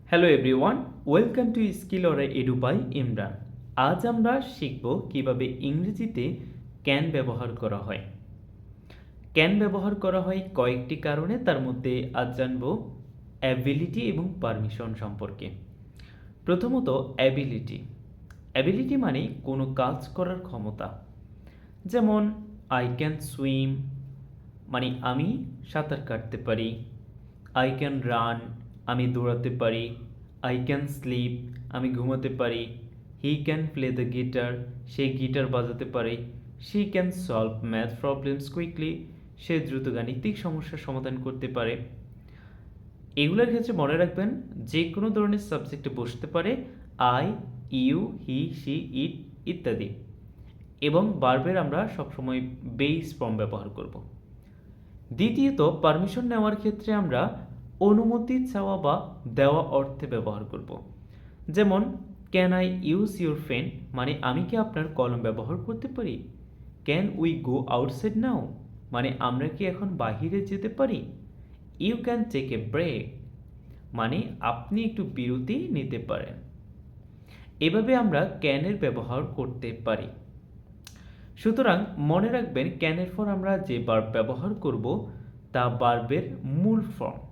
Hello everyone, welcome to skill or edu by Imran. আজ আমরা শিখব কিভাবে ইংরেজিতে ক্যান ব্যবহার করা হয়। ক্যান ব্যবহার করা হয় কয়েকটি কারণে, তার মধ্যে আজ জানব অ্যাবিলিটি এবং পারমিশন সম্পর্কে। প্রথমত অ্যাবিলিটি। অ্যাবিলিটি মানে কোনো কাজ করার ক্ষমতা। যেমন আই ক্যান সুইম মানে আমি সাঁতার কাটতে পারি। আই ক্যান রান আমি দৌড়াতে পারি। আই ক্যান স্লিপ আমি ঘুমাতে পারি। He can play the guitar সে গিটার বাজাতে পারে। She can solve math problems quickly সে দ্রুত গাণিতিক সমস্যার সমাধান করতে পারে। এগুলোর ক্ষেত্রে মনে রাখবেন যে কোনো ধরনের সাবজেক্টে বসতে পারে আই, ইউ, হি, শি, ইট ইত্যাদি। এবং ভার্বের আমরা সবসময় বেস ফর্ম ব্যবহার করব। দ্বিতীয়ত পারমিশন নেওয়ার ক্ষেত্রে আমরা অনুমতি চাওয়া বা দেওয়া অর্থে ব্যবহার করব। যেমন can I use your pen মানে আমি কি আপনার কলম ব্যবহার করতে পারি। Can we go outside now মানে আমরা কি এখন বাহিরে যেতে পারি। You can take a break মানে আপনি একটু বিরতি নিতে পারেন। এভাবে আমরা ক্যানের ব্যবহার করতে পারি। সুতরাং মনে রাখবেন ক্যানের পর আমরা যে ভার্ব ব্যবহার করব তা ভার্বের মূল ফর্ম।